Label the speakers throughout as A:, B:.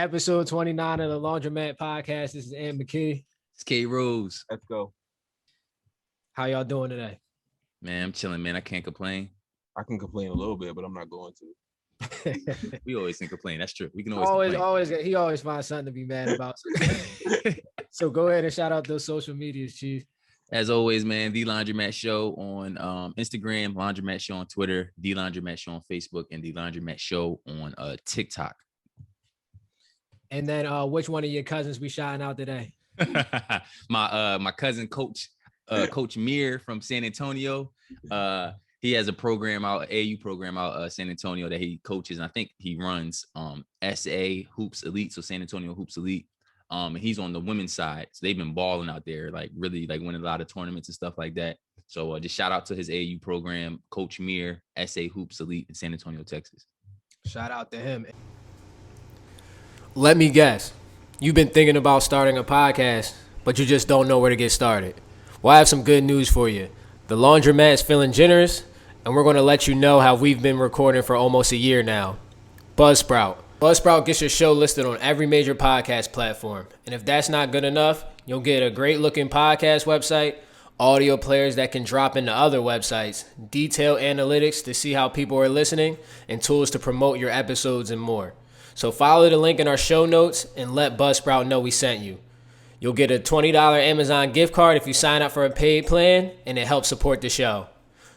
A: Episode 29 of the Laundromat podcast. This is Ann McKee.
B: It's K Rose.
C: Let's go.
A: How y'all doing today?
B: Man, I'm chilling, man. I can't complain.
C: I can complain a little bit, but I'm not going to.
B: We always can complain. That's true. We can always complain.
A: He always finds something to be mad about. So go ahead and shout out those social medias, Chief.
B: As always, man, The Laundromat Show on Instagram, Laundromat Show on Twitter, The Laundromat Show on Facebook, and The Laundromat Show on TikTok.
A: And then which one of your cousins we shouting out today?
B: My cousin, Coach Mir from San Antonio. He has a program out, AU program out San Antonio that he coaches, and I think he runs SA Hoops Elite, so San Antonio Hoops Elite. And he's on the women's side, so they've been balling out there, like really like winning a lot of tournaments and stuff like that. So just shout out to his AU program, Coach Mir, SA Hoops Elite in San Antonio, Texas.
A: Shout out to him. Let me guess, you've been thinking about starting a podcast, but you just don't know where to get started. Well, I have some good news for you. The Laundromat is feeling generous, and we're going to let you know how we've been recording for almost a year now. Buzzsprout. Buzzsprout gets your show listed on every major podcast platform. And if that's not good enough, you'll get a great-looking podcast website, audio players that can drop into other websites, detailed analytics to see how people are listening, and tools to promote your episodes and more. So follow the link in our show notes and let Buzzsprout know we sent you. You'll get a $20 Amazon gift card if you sign up for a paid plan, and it helps support the show.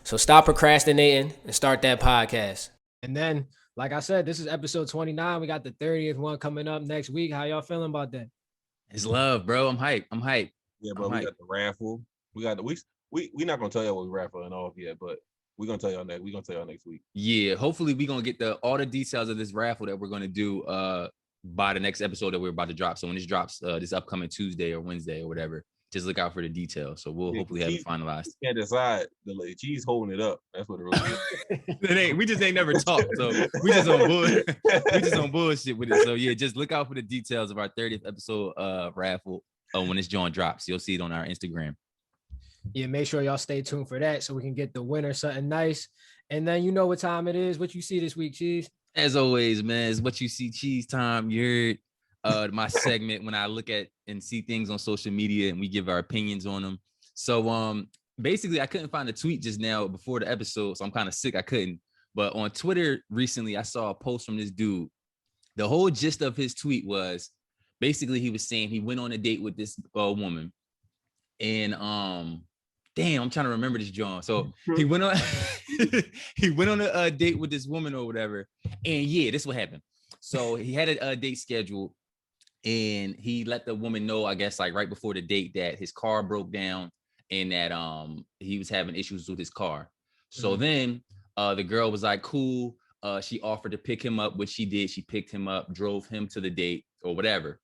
A: So stop procrastinating and start that podcast. And then, like I said, this is episode 29. We got the 30th one coming up next week. How y'all feeling about that?
B: It's love, bro. I'm hyped.
C: Yeah, bro. We got the raffle. We got the we're not gonna tell y'all what we're raffling off yet, but we're gonna tell y'all next week.
B: Yeah, hopefully we're gonna get all the details of this raffle that we're gonna do by the next episode that we're about to drop. So when this drops this upcoming Tuesday or Wednesday or whatever, just look out for the details. So we'll hopefully have it finalized.
C: Can't decide. The cheese holding it up. That's what it really is.
B: We just ain't never talked. So we just on bullshit with it. So yeah, just look out for the details of our 30th episode raffle when this joint drops. You'll see it on our Instagram.
A: Yeah, make sure y'all stay tuned for that so we can get the winner something nice. And then you know what time it is. What you see this week, Cheese?
B: As always, man, it's what you see cheese time. You heard my segment when I look at and see things on social media and we give our opinions on them. So basically I couldn't find a tweet just now before the episode, so I'm kind of sick I couldn't. But on Twitter recently I saw a post from this dude. The whole gist of his tweet was basically he was saying he went on a date with this woman, and damn, I'm trying to remember this, John. So he went on a date with this woman or whatever. And yeah, this is what happened. So he had a date scheduled, and he let the woman know, I guess, like right before the date, that his car broke down and that he was having issues with his car. So then the girl was like, cool. She offered to pick him up, which she did. She picked him up, drove him to the date or whatever.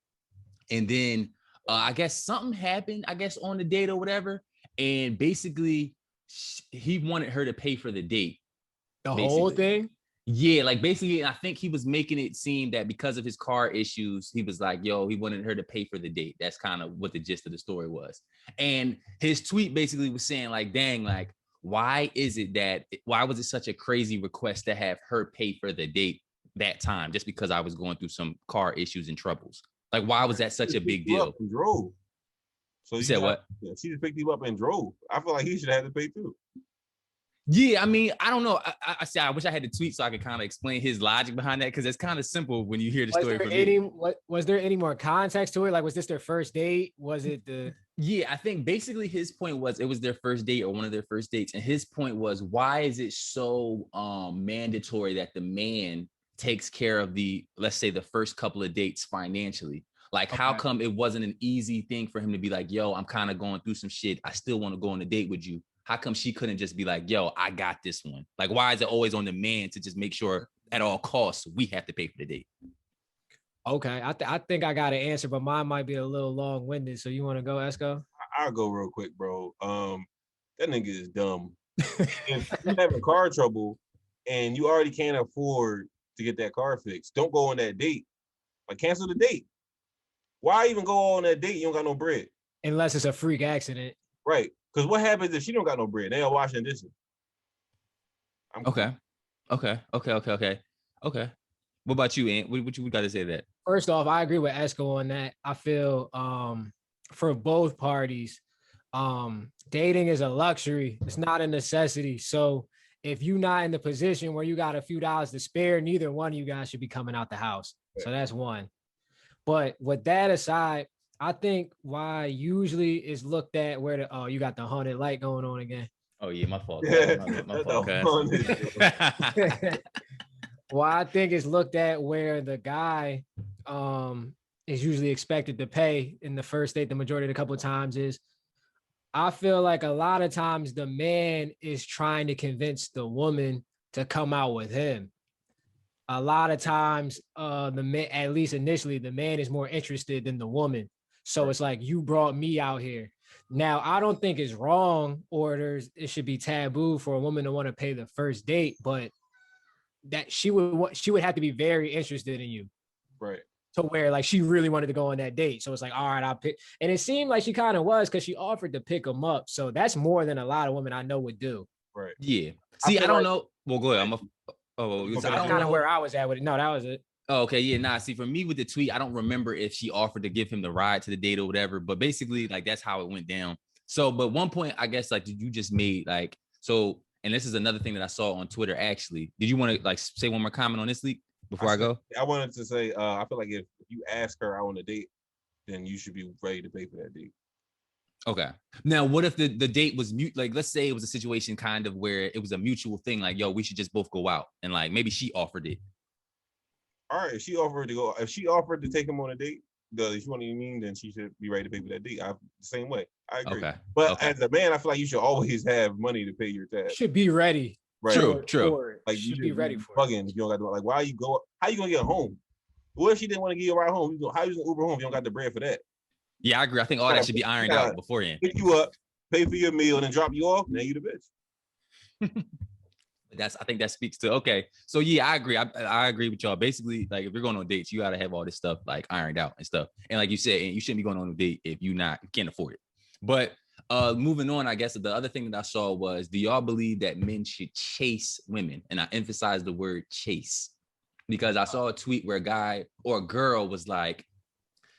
B: And then I guess something happened, I guess, on the date or whatever. And basically, he wanted her to pay for the date.
A: The whole thing?
B: Yeah, like basically, I think he was making it seem that because of his car issues, he was like, yo, he wanted her to pay for the date. That's kind of what the gist of the story was. And his tweet basically was saying like, dang, like, why was it such a crazy request to have her pay for the date that time just because I was going through some car issues and troubles? Like, why was that such a big deal?
C: Drove. So
B: you said what?
C: Yeah, she just picked you up and drove. I feel like he should have to pay too.
B: Yeah, I mean, I don't know. I said I wish I had the tweet so I could kind of explain his logic behind that, because it's kind of simple when you hear the story from me.
A: Was there any more context to it? Like, was this their first date? Was it the?
B: Yeah, I think basically his point was it was their first date or one of their first dates, and his point was, why is it so mandatory that the man takes care of let's say the first couple of dates financially? Like, how come it wasn't an easy thing for him to be like, yo, I'm kind of going through some shit. I still want to go on a date with you. How come she couldn't just be like, yo, I got this one? Like, why is it always on the man to just make sure at all costs we have to pay for the date?
A: Okay, I think I got an answer, but mine might be a little long-winded. So you want to go, Esco?
C: I'll go real quick, bro. That nigga is dumb. If you're having car trouble and you already can't afford to get that car fixed, don't go on that date. Like, cancel the date. Why even go on that date? You don't got no bread.
A: Unless it's a freak accident.
C: Right. Because what happens if she don't got no bread? They are washing dishes.
B: Okay. What about you, Ant? What you got to say to that?
A: First off, I agree with Esco on that. I feel for both parties, dating is a luxury. It's not a necessity. So if you're not in the position where you got a few dollars to spare, neither one of you guys should be coming out the house. So that's one. But with that aside, I think why usually is looked at where the you got the haunted light going on again.
B: Oh yeah, my fault.
C: My fault,
A: Well, I think it's looked at where the guy is usually expected to pay in the first date. The majority of the couple of times is, I feel like a lot of times the man is trying to convince the woman to come out with him. A lot of times, the man, at least initially, the man is more interested than the woman. So it's like, you brought me out here. Now, I don't think it's wrong or it should be taboo for a woman to want to pay the first date, but that she would have to be very interested in you,
C: right?
A: To where like she really wanted to go on that date. So it's like, all right, I'll pick. And it seemed like she kind of was, because she offered to pick him up. So that's more than a lot of women I know would do.
C: Right.
B: Yeah. See, I don't know. Well, go ahead.
A: That's kind of where I was at with it. No, that was it.
B: Oh, okay. Yeah. Nah. See, for me with the tweet, I don't remember if she offered to give him the ride to the date or whatever. But basically, like that's how it went down. So, but one point, I guess, like you just made, like, so. And this is another thing that I saw on Twitter, actually. Did you want to like say one more comment on this, Leak, before I go?
C: I wanted to say, I feel like if you ask her out on a date, then you should be ready to pay for that date.
B: Okay. Now, what if the date was mute? Like, let's say it was a situation kind of where it was a mutual thing, like, yo, we should just both go out. And like, maybe she offered it.
C: All right. If she offered to take him on a date, if you want to mean, then she should be ready to pay for that date. The same way. I agree. Okay. But as a man, I feel like you should always have money to pay your tab.
A: Should be ready.
C: Right.
B: True.
C: Like you should be ready for bugging if you don't got to, like, why you go? How you gonna get home? What if she didn't want to give you a ride home? How you gonna Uber home if you don't got the bread for that?
B: Yeah, I agree. I think all that should be ironed out beforehand.
C: Pick you up, pay for your meal, and then drop you off. Now you the bitch.
B: I think that speaks to, okay. So yeah, I agree. I agree with y'all. Basically, like if you're going on dates, you gotta have all this stuff like ironed out and stuff. And like you said, you shouldn't be going on a date if you can't afford it. But moving on, I guess the other thing that I saw was, do y'all believe that men should chase women? And I emphasize the word chase, because I saw a tweet where a guy or a girl was like,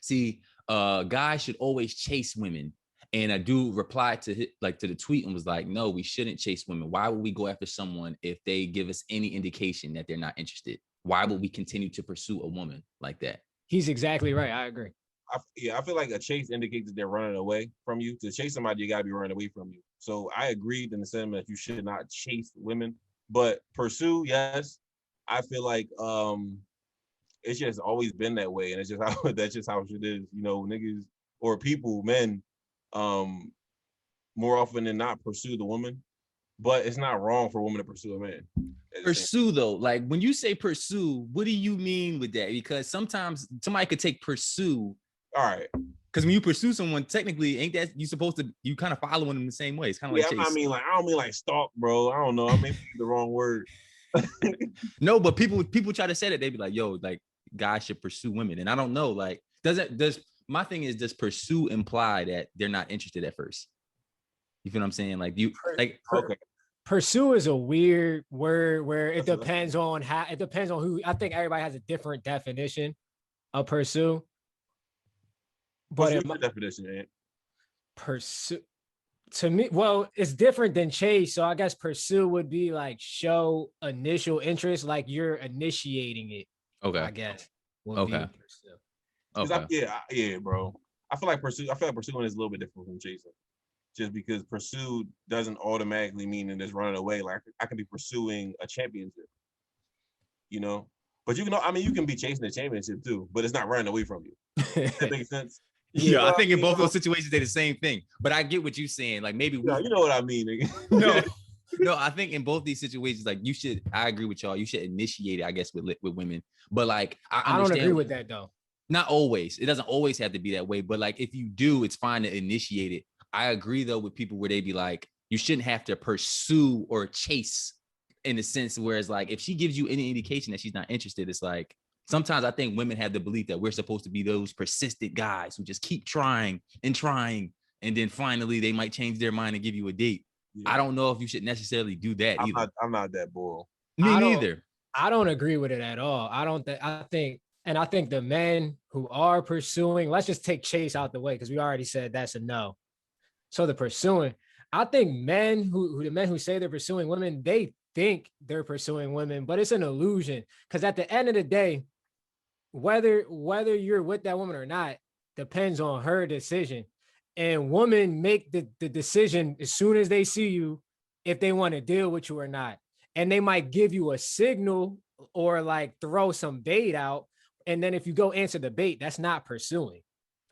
B: see, guys should always chase women. And a dude replied to the tweet and was like, no, we shouldn't chase women. Why would we go after someone if they give us any indication that they're not interested? Why would we continue to pursue a woman like that?
A: He's exactly right. I agree.
C: I feel like a chase indicates that they're running away from you. To chase somebody, you gotta be running away from you. So I agreed in the sentiment that you should not chase women, but pursue, yes. I feel like it's just always been that way, and it's just that's just how it is. You know, niggas or people, men, more often than not pursue the woman, but it's not wrong for a woman to pursue a man.
B: Pursue though, like when you say pursue, what do you mean with that? Because sometimes somebody could take pursue.
C: All right.
B: Because when you pursue someone, technically, ain't that you kind of following them the same way? It's kind of like chase.
C: I don't mean like stalk, bro. I don't know. I may be the wrong word.
B: No, but people try to say that. They be like, yo, like guys should pursue women. And I don't know, like, my thing is, does pursue imply that they're not interested at first? You feel what I'm saying? Like okay.
A: Pursue is a weird word where it depends on who. I think everybody has a different definition of pursue. But
C: my definition, man.
A: Pursue to me, well, it's different than chase. So I guess pursue would be like show initial interest, like you're initiating it.
B: Okay.
A: I guess.
B: Okay.
C: Yeah, bro. I feel like pursuing is a little bit different from chasing. Just because pursue doesn't automatically mean that it's running away. Like I can be pursuing a championship, you know. But you can be chasing a championship too, but it's not running away from you. That makes sense.
B: Yeah, I think in both those situations they're the same thing. But I get what you're saying. Like maybe
C: you know what I mean, nigga.
B: No, I think in both these situations, like I agree with y'all. You should initiate it, I guess, with women. But like
A: I don't agree with that though.
B: Not always. It doesn't always have to be that way. But like if you do, it's fine to initiate it. I agree though with people where they be like, you shouldn't have to pursue or chase in a sense. Whereas like if she gives you any indication that she's not interested, it's like sometimes I think women have the belief that we're supposed to be those persistent guys who just keep trying, and then finally they might change their mind and give you a date. Yeah. I don't know if you should necessarily do that either.
C: I'm not that bull.
B: Me neither.
A: I don't agree with it at all. I think the men who are pursuing, let's just take Chase out the way because we already said that's a no. So the pursuing, I think the men who say they're pursuing women, they think they're pursuing women, but it's an illusion. Because at the end of the day, whether you're with that woman or not depends on her decision. And women make the decision as soon as they see you if they want to deal with you or not. And they might give you a signal or like throw some bait out. And then if you go answer the bait, that's not pursuing.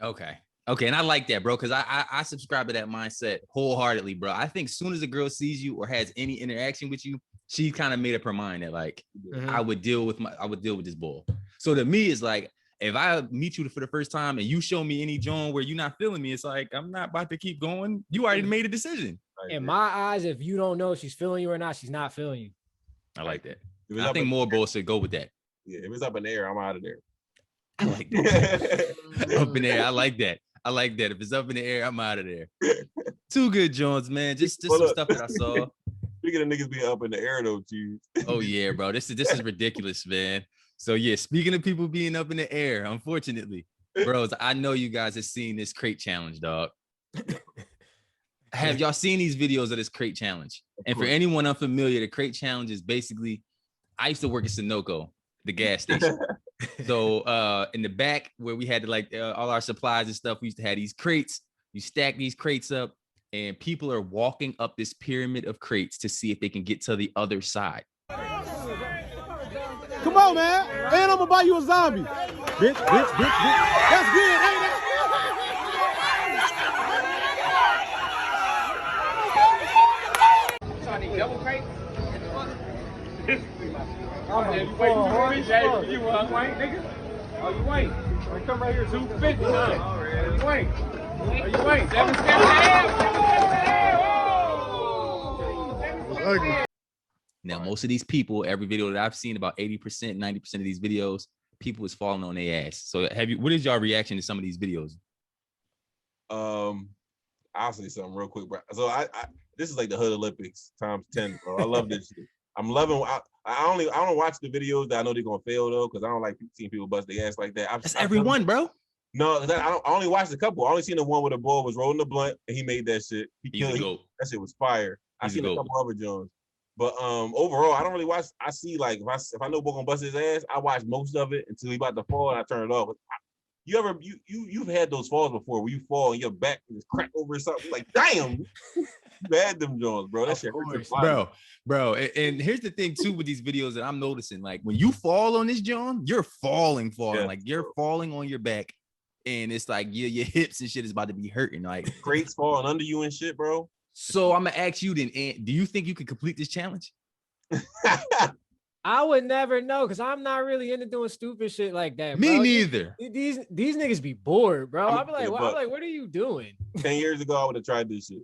B: Okay. Okay. And I like that, bro, because I subscribe to that mindset wholeheartedly, bro. I think as soon as a girl sees you or has any interaction with you, she kind of made up her mind that like I would deal with this bull. So to me, it's like if I meet you for the first time and you show me any joint where you're not feeling me, it's like I'm not about to keep going. You already made a decision.
A: In my eyes, if you don't know if she's feeling you or not, she's not feeling you.
B: I like that. I think more bulls should go with that.
C: Yeah, if it's up in the air, I'm out of there.
B: I like that. Up in the air, I like that. I like that. If it's up in the air, I'm out of there. Two good joints, man. Just some stuff that I saw.
C: Speaking of niggas being up in the air, though, Cheese.
B: Oh yeah, bro. This is ridiculous, man. So yeah, speaking of people being up in the air, unfortunately, bros, I know you guys have seen this crate challenge, dog. Have y'all seen these videos of this crate challenge? And for anyone unfamiliar, the crate challenge is basically, I used to work at Sunoco, the gas station. So in the back where we had to like all our supplies and stuff, we used to have these crates. You stack these crates up and people are walking up this pyramid of crates to see if they can get to the other side.
D: Come on, man. And I'm gonna buy you a zombie. Bitch. That's good, ain't it?
E: So I need double crate. You white nigga? Oh, you white? Come right here, 250. You white? You white? 7
B: Now, most of these people, every video that I've seen, about 80%, 90% of these videos, people is falling on their ass. So what is your reaction to some of these videos?
C: I'll say something real quick, bro. So I this is like the Hood Olympics times 10, bro. I love this shit. I'm loving. I don't watch the videos that I know they're gonna fail though, because I don't like seeing people bust their ass like that.
B: That's everyone, bro.
C: No, I only watched a couple. I only seen the one where the boy was rolling the blunt and he made that shit. He killed it. That shit was fire. I seen a couple other Jones. But overall, I don't really watch. I see like if I know boy gonna bust his ass, I watch most of it until he about to fall and I turn it off. You've had those falls before where you fall and your back is crack over something like damn. You had them Jones, bro. That shit hurts your body.
B: Bro. And here's the thing too with these videos that I'm noticing, like when you fall on this John, you're falling, yeah, like you're falling on your back, and it's like your hips and shit is about to be hurting, like
C: crates falling under you and shit, bro.
B: So I'm gonna ask you then, do you think you can complete this challenge?
A: I would never know because I'm not really into doing stupid shit like that. Bro.
B: Me neither.
A: These niggas be bored, bro. I'm like, what are you doing?
C: 10 years ago, I would have tried this shit.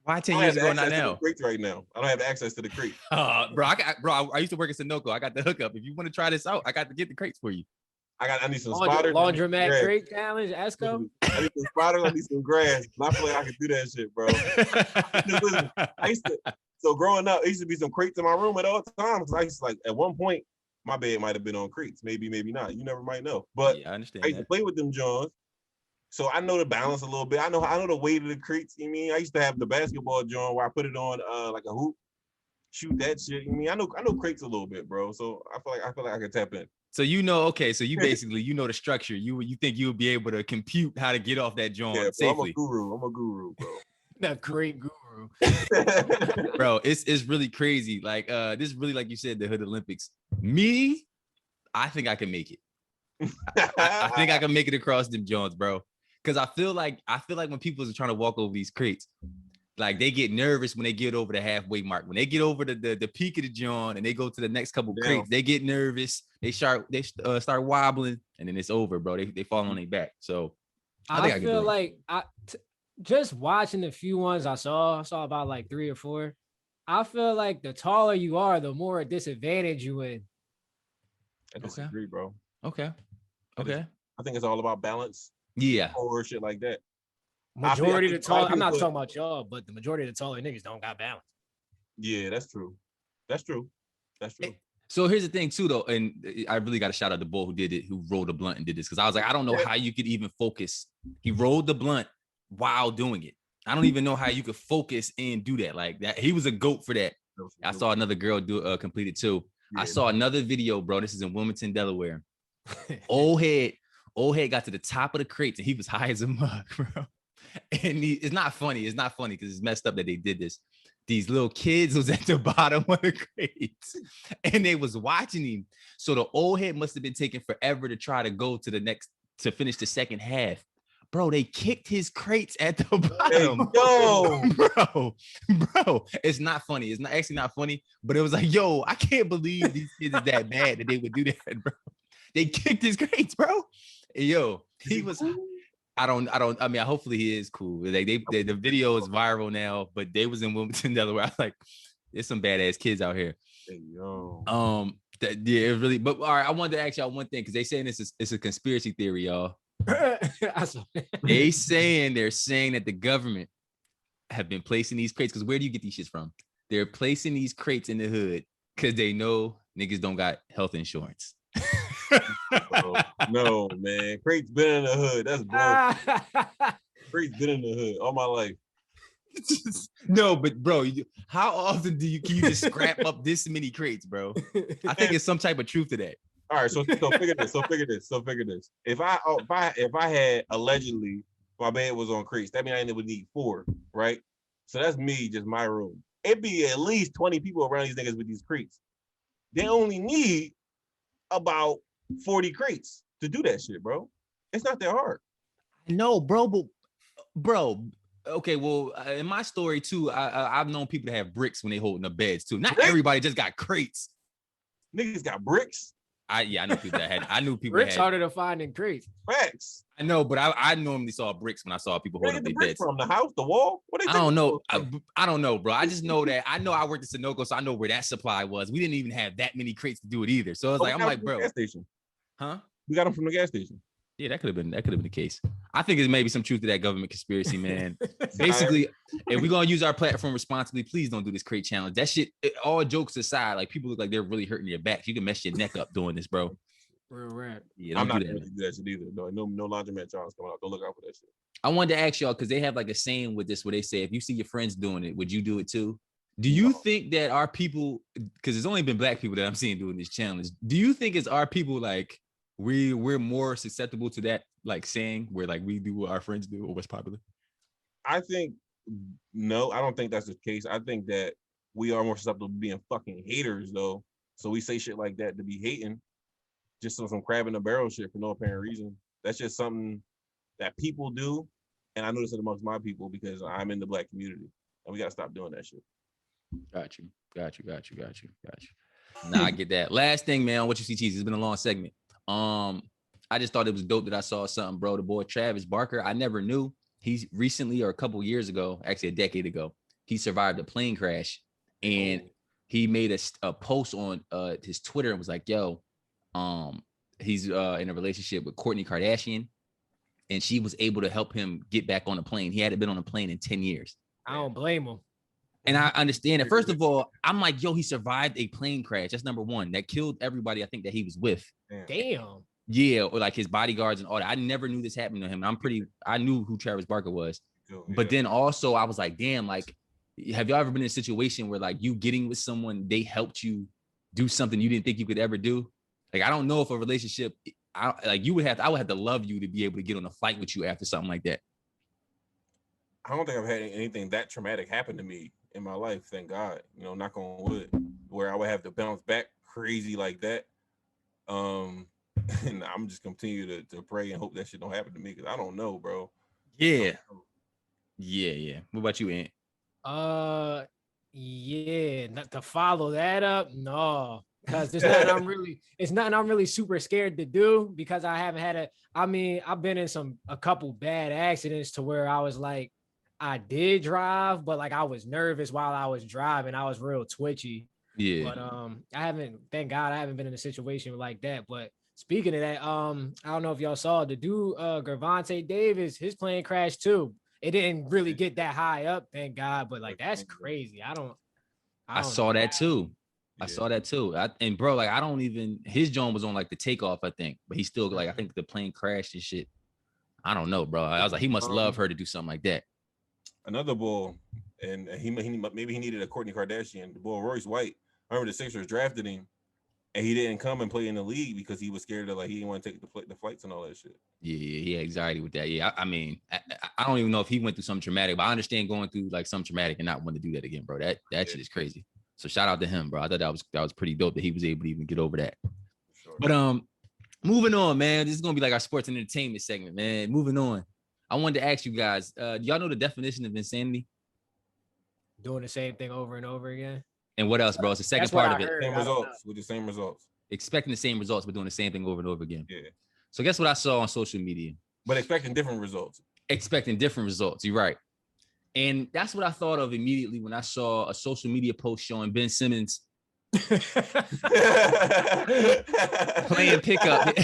B: Why 10 years ago, not now?
C: Crates right now. I don't have access to the crate.
B: Bro, I used to work at Sunoco. I got the hookup. If you want to try this out, I got to get the crates for you.
C: I need some spotters.
A: Laundromat crate challenge, Esco.
C: I need some spotters. I need some grass. I feel like I can do that shit, bro. Listen, so growing up, there used to be some crates in my room at all times. I used to, like, at one point, my bed might have been on crates. Maybe not. You never might know. But
B: yeah, I understand.
C: I used to play with them Johns. So I know the balance a little bit. I know the weight of the crates. You mean I used to have the basketball John where I put it on like a hoop, shoot that shit. You mean I know crates a little bit, bro. So I feel like I can tap in.
B: So so you basically the structure. You think you'll be able to compute how to get off that John safely.
C: I'm a guru, bro.
A: That great guru.
B: Bro, it's really crazy. Like this is really, like you said, the Hood Olympics. Me, I think I can make it. I think I can make it across them Johns, bro. Because I feel like when people are trying to walk over these crates, like they get nervous when they get over the halfway mark. When they get over the peak of the John and they go to the next couple crates, they get nervous. They start wobbling, and then it's over, bro. They fall on their back. So I think I can feel
A: like just watching the few ones I saw about like 3 or 4. I feel like the taller you are, the more disadvantage you in.
C: I disagree, bro.
B: Okay.
C: I think it's all about balance.
B: Yeah.
C: Or shit like that.
A: Majority of the taller, I'm not talking about y'all, but the majority of the taller niggas don't got balance.
C: Yeah, that's true.
B: So here's the thing too, though, and I really got to shout out the boy who did it, who rolled the blunt and did this, because I was like, I don't know how you could even focus. He rolled the blunt while doing it. I don't even know how you could focus and do that like that. He was a goat for that. I saw another girl do complete it too. Yeah. I saw another video, bro. This is in Wilmington, Delaware. old head got to the top of the crates and he was high as a mug, bro. And it's not funny. It's not funny because it's messed up that they did this. These little kids was at the bottom of the crates and they was watching him. So the old head must have been taking forever to try to go to the next, to finish the second half. Bro, they kicked his crates at the bottom. Hey, bro, it's not funny. It's not actually not funny, but it was like, yo, I can't believe these kids is that bad that they would do that, bro. They kicked his crates, bro. And yo, he was... I mean, hopefully he is cool. Like the video is viral now, but they was in Wilmington, Delaware. I was like, there's some badass kids out here.
C: Hey, yo.
B: Yeah, it really. But all right, I wanted to ask y'all one thing because they saying it's a conspiracy theory, y'all. They're saying that the government have been placing these crates. Because where do you get these shits from? They're placing these crates in the hood because they know niggas don't got health insurance.
C: No, man. Crate's been in the hood. That's bullshit. Crate's been in the hood all my life.
B: No, but bro, how often can you just scrap up this many crates, bro? I think it's some type of truth to that.
C: All right, so figure this. If I had allegedly my bed was on crates, that means I would need 4, right? So that's me, just my room. It'd be at least 20 people around these niggas with these crates. They only need about 40 crates to do that shit, bro. It's not that hard.
B: No, bro, but bro, okay, well, in my story too, I've known people to have bricks when they holding the beds too. Not everybody just got crates.
C: Niggas got bricks.
B: I know people that had. I knew people.
A: Bricks harder to find than crates.
C: Facts.
B: I know, but I normally saw bricks when I saw people holding their beds.
C: From the house, the wall. What
B: I don't know. I don't know, bro. I just know that I worked at Sunoco, so I know where that supply was. We didn't even have that many crates to do it either. So I was like, I'm like, bro.
C: Gas station.
B: Huh?
C: We got them from the gas station.
B: Yeah, that could have been the case. I think there's maybe some truth to that government conspiracy, man. Basically, if we're gonna use our platform responsibly, please don't do this crate challenge. That shit, all jokes aside, like people look like they're really hurting their backs. You can mess your neck up doing this, bro.
A: Real rap.
B: Yeah,
C: I'm not gonna do that shit either. No laundromat charge coming out. Don't look out for that shit.
B: I wanted to ask y'all because they have like a saying with this where they say if you see your friends doing it, would you do it too? Do you think that our people, because it's only been black people that I'm seeing doing this challenge, do you think it's our people like we're more susceptible to that like saying where like we do what our friends do or what's popular?
C: I think no, I don't think that's the case. I think that we are more susceptible to being fucking haters though. So we say shit like that to be hating, just some crab in the barrel shit for no apparent reason. That's just something that people do, and I notice it amongst my people because I'm in the black community, and we gotta stop doing that shit.
B: Got you. Nah, I get that. Last thing, man, what you see, cheese. It's been a long segment. I just thought it was dope that I saw something, bro. The boy Travis Barker, I never knew. He's recently, or a couple years ago, actually a decade ago, he survived a plane crash, and he made a post on his Twitter and was like, "Yo, he's in a relationship with Kourtney Kardashian, and she was able to help him get back on a plane. He hadn't been on a plane in 10 years.
A: I don't blame him.
B: And I understand it. First of all, I'm like, yo, he survived a plane crash. That's number one. That killed everybody I think that he was with.
A: Damn.
B: Yeah, or like his bodyguards and all that. I never knew this happened to him. I knew who Travis Barker was. But then also I was like, damn, like, have y'all ever been in a situation where like you getting with someone, they helped you do something you didn't think you could ever do? Like, I don't know if a relationship, I would have to love you to be able to get on a flight with you after something like that.
C: I don't think I've had anything that traumatic happen to me in my life, thank God. You know, knock on wood, where I would have to bounce back crazy like that. And I'm just continue to pray and hope that shit don't happen to me because I don't know, bro.
B: Yeah. Yeah. What about you, Ant?
A: Yeah, not to follow that up, no, because it's nothing I'm really super scared to do because I haven't had I've been in a couple bad accidents to where I was like, I did drive, but like I was nervous while I was driving. I was real twitchy.
B: Yeah.
A: But thank God I haven't been in a situation like that. But speaking of that, I don't know if y'all saw the dude, Gervonta Davis, his plane crashed too. It didn't really get that high up, thank God, but like that's crazy. I
B: saw that too. I saw that too. And bro, like I don't even. His joint was on like the takeoff, I think, but he still like I think the plane crashed and shit. I don't know, bro. I was like, he must love her to do something like that.
C: Another bull, and he maybe he needed a Kourtney Kardashian. The bull Royce White. I remember the Sixers drafted him, and he didn't come and play in the league because he was scared of like he didn't want to take the flights and all that shit.
B: Yeah, he had anxiety with that. Yeah, I mean, I don't even know if he went through something traumatic, but I understand going through like something traumatic and not want to do that again, bro. That shit is crazy. So shout out to him, bro. I thought that was pretty dope that he was able to even get over that. Sure. But moving on, man. This is gonna be like our sports and entertainment segment, man. Moving on. I wanted to ask you guys, do y'all know the definition of insanity?
A: Doing the same thing over and over again.
B: And what else, bro? It's the second part of it.
C: Same results with the same results.
B: Expecting the same results, but doing the same thing over and over again.
C: Yeah.
B: So guess what I saw on social media?
C: But expecting different results.
B: Expecting different results. You're right. And that's what I thought of immediately when I saw a social media post showing Ben Simmons playing pickup.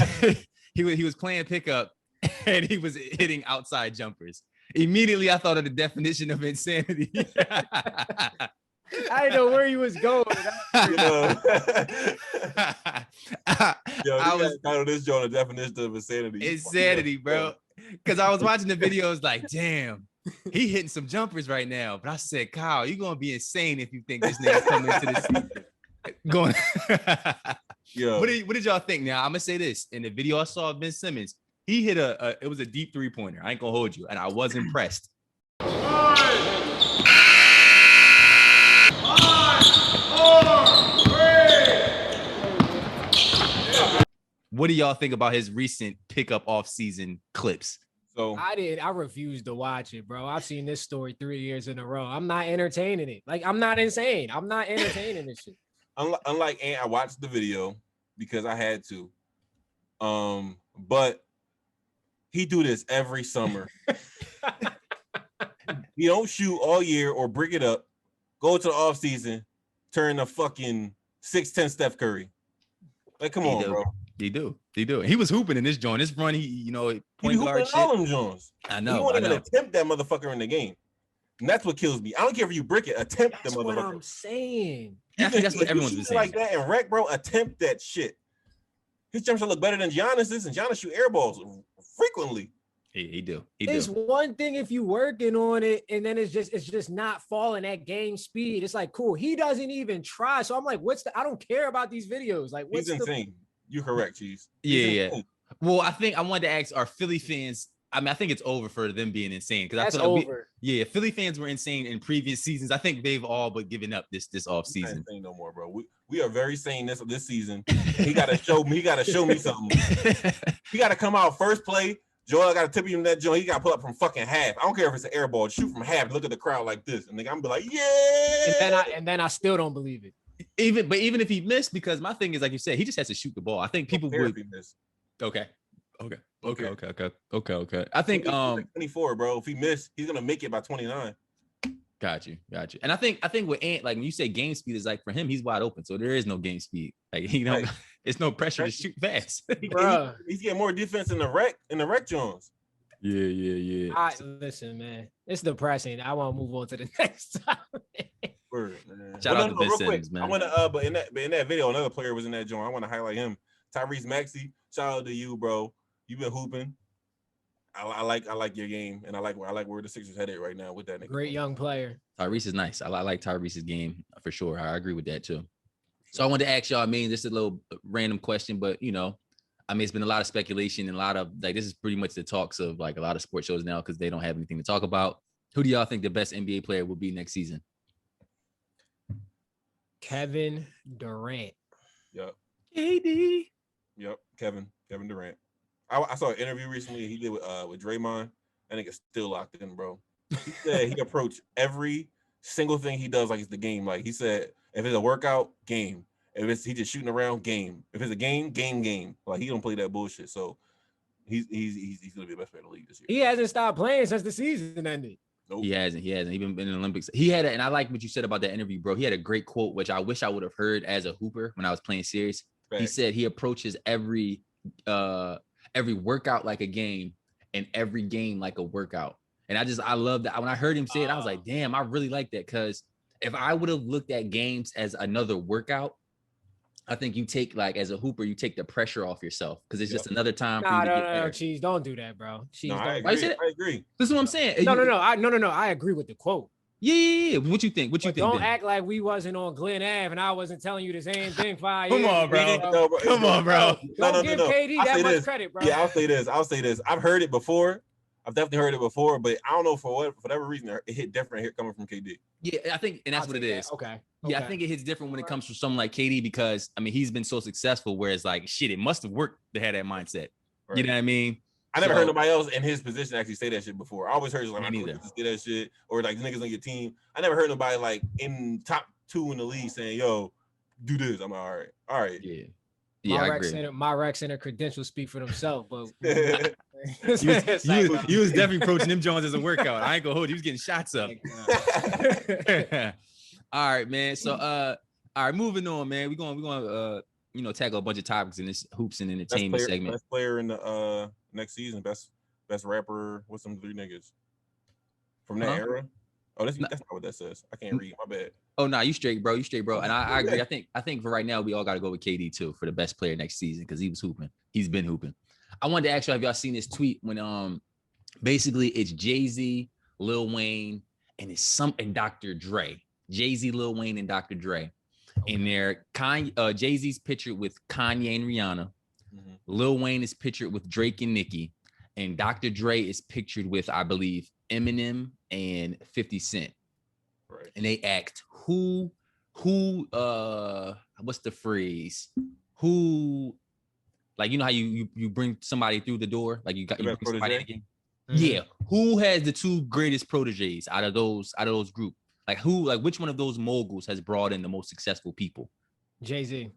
B: he was playing pickup and he was hitting outside jumpers. Immediately, I thought of the definition of insanity.
A: I didn't know where he was going.
C: I was title this joint a definition of insanity.
B: Insanity, bro. Because I was watching the videos like, damn, he hitting some jumpers right now. But I said, Kyle, you're gonna be insane if you think this nigga's coming into the season. Going.
C: Yeah.
B: What did y'all think? Now I'm gonna say this. In the video I saw of Ben Simmons, he hit it was a deep 3-pointer. I ain't gonna hold you, and I was impressed. What do y'all think about his recent pickup off-season clips?
C: So
A: I refuse to watch it, bro. I've seen this story 3 years in a row. I'm not entertaining it. Like, I'm not insane. I'm not entertaining this shit.
C: Unlike Ant, I watched the video because I had to. But he do this every summer. He don't shoot all year or bring it up. Go to the off season, turn the fucking 6'10" Steph Curry. Like, come on, bro.
B: He do. He was hooping in this joint. This run, point guard shit.
C: All them joints.
B: I know.
C: He won't even attempt that motherfucker in the game. And that's what kills me. I don't care if you brick it, attempt the motherfucker.
A: That's what I'm saying.
B: I think that's what everyone's been saying.
C: Like that and wreck, bro, attempt that shit. His jump shot look better than Giannis's, and Giannis shoot air balls frequently.
B: He do.
A: It's one thing if you working on it and then it's just not falling at game speed. It's like, cool. He doesn't even try. So I'm like, I don't care about these videos. Like,
C: he's insane. You're correct, Cheese.
B: Yeah. Well, I think I wanted to ask, are Philly fans? I mean, I think it's over for them being insane because I feel like Philly fans were insane in previous seasons. I think they've all but given up this off season.
C: Insane no more, bro. We are very sane this season. He got to show me. He got to show me something. He got to come out first play. Joel got to tip him in that joint. He got to pull up from fucking half. I don't care if it's an air ball. Shoot from half. Look at the crowd like this, and I'm gonna be like, yeah.
A: And then I still don't believe it.
B: Even if he missed, because my thing is, like you said, he just has to shoot the ball. I think people would. Okay. I think
C: 24, bro. If he missed, he's gonna make it by 29.
B: Got you. And I think with Ant, like when you say game speed, is like for him, he's wide open, so there is no game speed. Like it's no pressure to shoot fast.
C: He's getting more defense in the wreck Jones.
B: Yeah.
A: Listen, man, it's depressing. I want to move on to the next topic.
C: Word, man.
B: Shout out to Ben Simmons, man.
C: I want to but in that video, another player was in that joint. I want to highlight him. Tyrese Maxey. Shout out to you, bro. You've been hooping. I like your game, and I like where the Sixers headed right now with that nigga.
A: Great young player.
B: Tyrese is nice. I like Tyrese's game for sure. I agree with that too. So I wanted to ask y'all, I mean, this is a little random question, but it's been a lot of speculation and a lot of like this is pretty much the talks of like a lot of sports shows now because they don't have anything to talk about. Who do y'all think the best NBA player will be next season?
A: Kevin Durant.
C: Yep.
B: KD.
C: Yep. Kevin Durant. I saw an interview recently he did with Draymond. I think it's still locked in, bro. He said he approached every single thing he does like it's the game. Like he said, if it's a workout, game. If it's he just shooting around, game. If it's a game. Like he don't play that bullshit. So he's gonna be the best player in the league this year.
A: He hasn't stopped playing since the season ended.
C: Nope.
B: He hasn't. Even been in the Olympics. He had and I like what you said about that interview, bro. He had a great quote, which I wish I would have heard as a hooper when I was playing serious. Right. He said he approaches every workout like a game and every game like a workout. And I love that. When I heard him say it, I was like, damn, I really like that because if I would have looked at games as another workout, I think you take like as a hooper, you take the pressure off yourself because it's just another time for you to get better.
A: Cheese, don't do that, bro. Cheese,
C: No, I
A: don't.
B: Why you
C: agree.
B: say that?
C: I agree.
B: This is what I'm saying.
A: No. I agree with the quote.
B: Yeah. What you think? What you
A: But
B: think?
A: don't
B: Ben?
A: act like we wasn't on Glen Ave and I wasn't telling you the same thing 5
B: Come
A: years
B: on,
A: ago,
B: bro.
C: No, bro.
B: Come on, bro.
A: Don't give KD that much credit, bro.
C: Yeah, I'll say this. I've heard it before. I've definitely heard it before, but I don't know for whatever reason it hit different here coming from KD.
B: Yeah, I think, and that's what it is.
A: Okay.
B: Yeah, I think it hits different when it comes from someone like KD because I mean he's been so successful. Whereas like shit, it must have worked to have that mindset.
C: Right.
B: You know what I mean?
C: I never heard nobody else in his position actually say that shit before. I always heard like say that shit or like niggas on your team. I never heard nobody like in top 2 in the league saying, "Yo, do this." I'm like, all right.
B: Yeah. Yeah, I agree.
A: My rec center credentials speak for themselves, but
B: you was definitely approaching them Jones as a workout. I ain't gonna hold you. He was getting shots up. All right, man. So all right, moving on, man. We're gonna tackle a bunch of topics in this hoops and entertainment segment.
C: Best player in the next season, best rapper with some 3 niggas from that era. Oh, that's not what that says. I can't read. My bad.
B: Oh no, you straight, bro. You straight, bro. And I agree. I think for right now we all got to go with KD too for the best player next season because he was hooping. He's been hooping. I wanted to ask you, have y'all seen this tweet when basically it's Jay-Z, Lil Wayne, and and Dr. Dre. Jay-Z, Lil Wayne, and Dr. Dre. Okay. And they're Jay-Z's pictured with Kanye and Rihanna. Mm-hmm. Lil Wayne is pictured with Drake and Nicki, and Dr. Dre is pictured with, I believe, Eminem and 50 Cent. Right. And they asked who what's the phrase? Who, like, you know how you bring somebody through the door, like you bring somebody in again? Mm-hmm. Yeah. Who has the 2 greatest proteges out of those group? Like which one of those moguls has brought in the most successful people?
A: Jay-Z.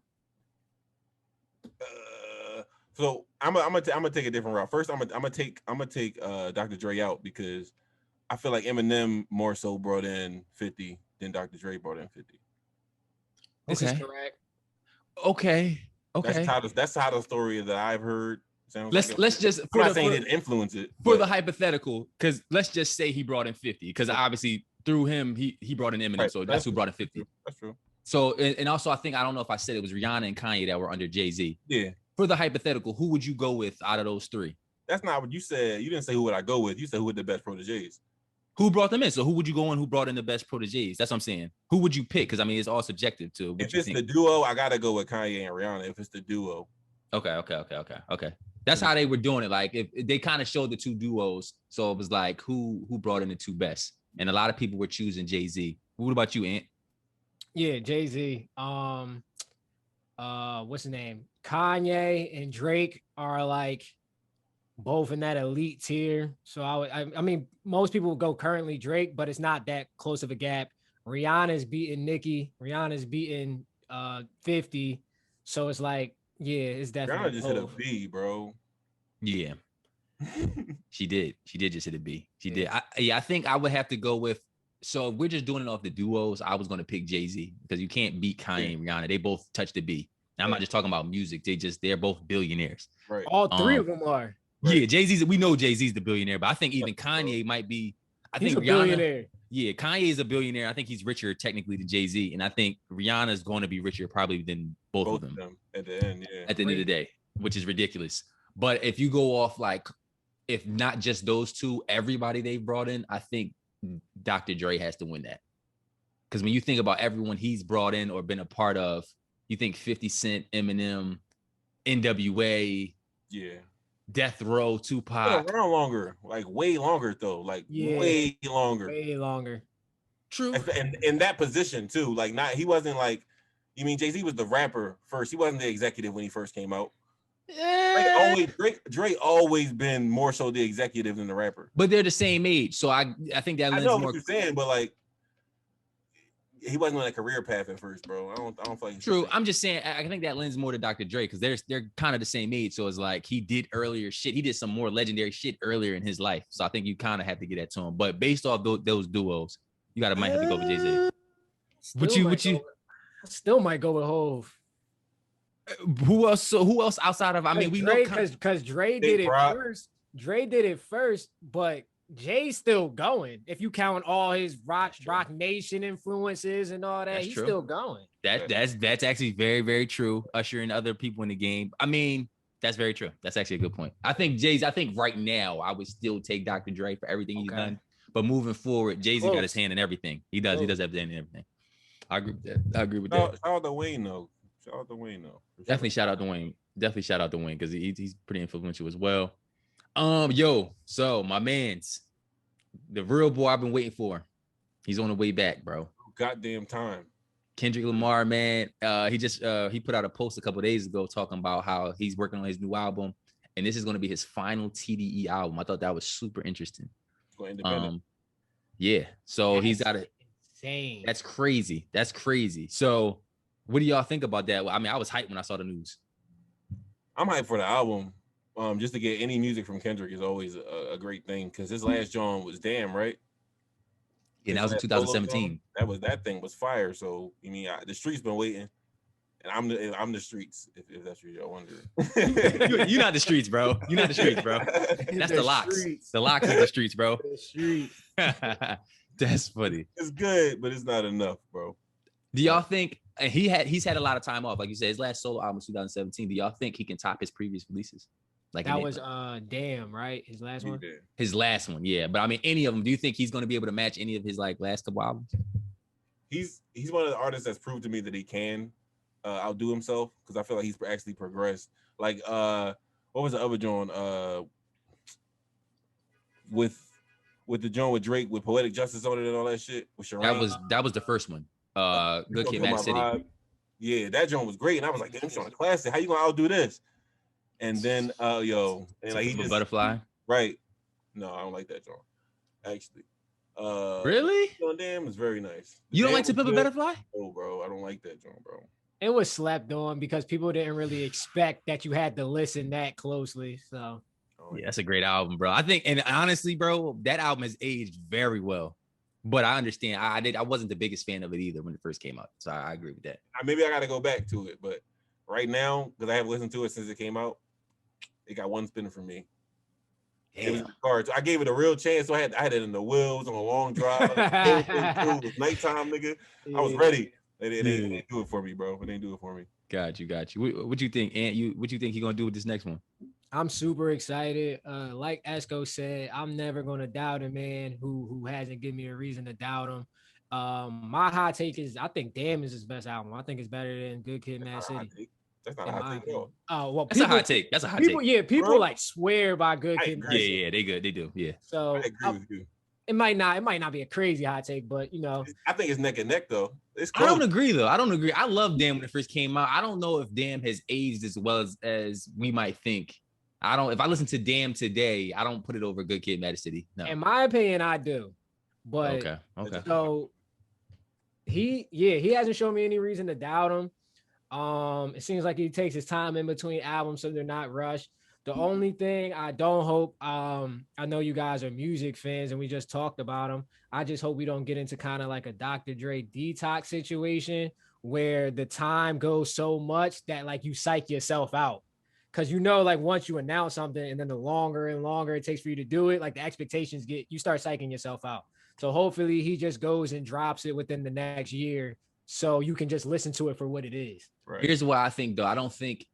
C: So I'm gonna take a different route. First, I'm gonna take Dr. Dre out because I feel like Eminem more so brought in 50 than Dr. Dre brought in 50.
A: This is correct.
B: Okay.
C: That's how the story that I've heard sounds.
B: Let's just.
C: I'm not saying it influenced it
B: for the hypothetical, because let's just say he brought in 50, because obviously through him he brought in Eminem, right. So that's who brought in 50.
C: That's true.
B: So and also I don't know if I said it was Rihanna and Kanye that were under Jay-Z.
C: Yeah.
B: For the hypothetical, who would you go with out of those 3?
C: That's not what you said. You didn't say who would I go with. You said who were the best proteges.
B: Who brought them in? So who would you go in? Who brought in the best proteges? That's what I'm saying. Who would you pick? Because I mean, it's all subjective to.
C: If it's the duo, I gotta go with Kanye and Rihanna. If it's the duo.
B: Okay. That's how they were doing it. Like if they kind of showed the 2 duos, so it was like who brought in the 2 best, and a lot of people were choosing Jay-Z. What about you, Ant?
A: Yeah, Jay-Z. What's his name? Kanye and Drake are like both in that elite tier. So I mean, most people would go currently Drake, but it's not that close of a gap. Rihanna's beating Nicki. Rihanna's beating 50. So it's like, yeah, it's definitely.
C: Rihanna just hit a B, bro.
B: Yeah. She did just hit a B. She did. I think I would have to go with. So if we're just doing it off the duos, I was going to pick Jay-Z because you can't beat Kanye and Rihanna. They both touched the B. Now, I'm not just talking about music. They're both billionaires.
C: Right.
A: All 3 of them are.
B: Right. Yeah, Jay-Z's. We know Jay-Z's the billionaire, but I think even Kanye might be.
A: He's
B: think
A: a billionaire.
B: Yeah, Kanye is a billionaire. I think he's richer technically than Jay-Z, and I think Rihanna is going to be richer probably than both of them
C: at the end. Yeah.
B: At the end of the day, which is ridiculous. But if you go off like, if not just those 2, everybody they've brought in, I think Dr. Dre has to win that. Because when you think about everyone he's brought in or been a part of, you think 50 Cent, Eminem, NWA,
C: yeah,
B: Death Row, Tupac.
C: Yeah, around longer, like way longer though, like way longer.
B: True.
C: And in that position too, like he wasn't like, you mean Jay-Z was the rapper first. He wasn't the executive when he first came out. Drake always been more so the executive than the rapper.
B: But they're the same age, so I think that.
C: I know what you're saying, but like, he wasn't on a career path at first, bro. I don't feel like.
B: True. I'm just saying. I think that lends more to Dr. Dre because they're kind of the same age. So it's like he did earlier shit. He did some more legendary shit earlier in his life. So I think you kind of have to get that to him. But based off those duos, you might have to go with Jay-Z. What you?
A: I still might go with Hov.
B: Who else? So who else outside of? I mean, we
A: Dre,
B: know
A: because Dre did it first. Dre did it first, but Jay's still going. If you count all his Rock Nation influences and all that,
B: That's
A: he's
B: true.
A: still going.
B: That's actually very, very true. Usher and other people in the game. I mean, that's very true. That's actually a good point. I think right now I would still take Dr. Dre for everything he's done. But moving forward, Jay-Z got his hand in everything. He does. He does have his hand in everything. I agree with that.
C: Shout out to Wayne though.
B: Definitely shout out to Wayne. Because he's pretty influential as well. So my man's the real boy I've been waiting for. He's on the way back, bro.
C: Goddamn time.
B: Kendrick Lamar, man. He put out a post a couple of days ago talking about how he's working on his new album, and this is going to be his final TDE album. I thought that was super interesting. Yeah. So he's got it.
A: Insane.
B: That's crazy. So, what do y'all think about that? I mean, I was hyped when I saw the news.
C: I'm hyped for the album. Just to get any music from Kendrick is always a great thing because his last joint was Damn, right?
B: Yeah, that was in 2017.
C: That thing was fire. So I mean, the streets been waiting, and I'm the streets. If that's what y'all wondering.
B: You're not the streets, bro. You're not the streets, bro. That's the locks.
A: Streets.
B: The locks is the streets, bro.
A: The streets.
B: That's funny.
C: It's good, but it's not enough, bro.
B: Do y'all think he's had a lot of time off? Like you said, his last solo album was 2017. Do y'all think he can top his previous releases? Like
A: that was Damn, right? His last one.
B: His last one, yeah. But I mean, any of them. Do you think he's going to be able to match any of his like last couple albums?
C: He's one of the artists that's proved to me that he can outdo himself because I feel like he's actually progressed. Like what was the other joint with the joint with Drake with Poetic Justice on it and all that shit with Sharane?
B: That was the first one. Good Kid, Mad City.
C: Vibe. Yeah, that joint was great, and I was like, damn, showing a classic. How you gonna outdo this? And then and like he just
B: Butterfly.
C: Right. No, I don't like that joint. Actually.
B: Really?
C: Damn is very nice.
B: You don't like To Pimp a Butterfly?
C: Oh, bro, I don't like that joint, bro.
A: It was slept on because people didn't really expect that you had to listen that closely. So
B: yeah, that's a great album, bro. I think, and honestly, bro, that album has aged very well. But I understand. I wasn't the biggest fan of it either when it first came out. So I agree with that.
C: Maybe I got to go back to it, but right now, because I haven't listened to it since it came out, it got one spinner for me. It was hard. I gave it a real chance. So I had it in the wheels on a long drive. It was nighttime, nigga. I was ready. It didn't do it for me, bro. It didn't do it for me.
B: Got you. What you think, Ant? What you think he gonna do with this next one?
A: I'm super excited. Like Esco said, I'm never gonna doubt a man who hasn't given me a reason to doubt him. My hot take is I think Damn is his best album. I think it's better than Good Kid, Mad City.
C: That's not a hot take at all.
A: Oh well,
B: that's a hot take. That's a hot take.
A: Yeah, people like swear by Good Kid.
B: Yeah, they good. They do. Yeah.
A: So
C: I agree with you.
A: It might not be a crazy hot take, but you know,
C: I think it's neck and neck though. It's close.
B: I don't agree though. I love Damn when it first came out. I don't know if Damn has aged as well as we might think. If I listen to Damn today, I don't put it over Good Kid, Mad City. No.
A: In my opinion, I do. But
B: okay.
A: So he hasn't shown me any reason to doubt him. It seems like he takes his time in between albums, so they're not rushed. The only thing I don't hope, I know you guys are music fans and we just talked about him. I just hope we don't get into kind of like a Dr. Dre detox situation where the time goes so much that like you psych yourself out. Cause you know, like once you announce something and then the longer and longer it takes for you to do it, like the expectations you start psyching yourself out. So hopefully he just goes and drops it within the next year so you can just listen to it for what it is.
B: Right. Here's what I think though. I don't think,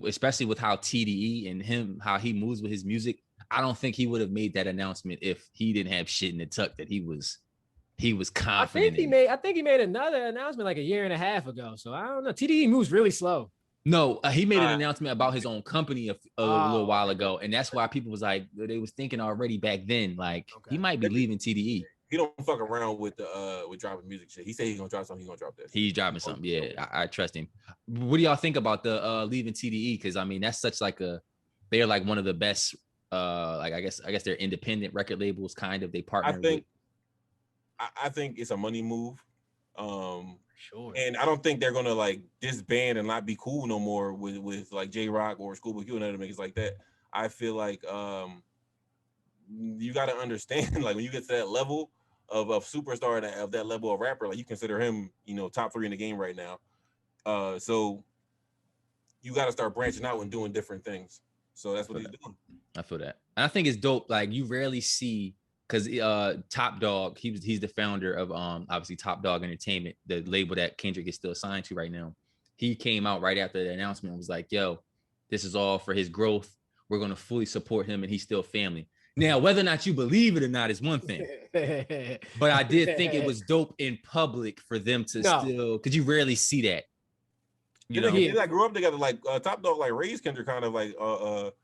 B: especially with how TDE and how he moves with his music, I don't think he would have made that announcement if he didn't have shit in the tuck that he was confident.
A: I think he made another announcement like a year and a half ago. So I don't know. TDE moves really slow.
B: No, he made an announcement about his own company a little while ago, and that's why people was like they was thinking already back then like he might be leaving TDE.
C: He don't fuck around with dropping music shit. He said he's gonna drop something. He's gonna drop that.
B: He's dropping something. Yeah, I trust him. What do y'all think about the leaving TDE? Because I mean, that's such like they're like one of the best. Like I guess they're independent record labels. Kind of they partner.
C: I think it's a money move.
A: Sure.
C: And I don't think they're gonna like disband and not be cool no more with like J Rock or Schoolboy Q and other niggas like that. I feel like you got to understand like when you get to that level of superstar and of that level of rapper, like you consider him, you know, top 3 in the game right now. So you got to start branching out and doing different things. So that's what he's doing.
B: I feel that. And I think it's dope. Like you rarely see because Top Dog, he's the founder of obviously Top Dog Entertainment, the label that Kendrick is still signed to right now. He came out right after the announcement and was like, yo, this is all for his growth. We're going to fully support him and he's still family. Now, whether or not you believe it or not is one thing. But I did think it was dope in public for them to still, because you rarely see that. You know,
C: they like grew up together. Like Top Dog, like raised Kendrick, kind of like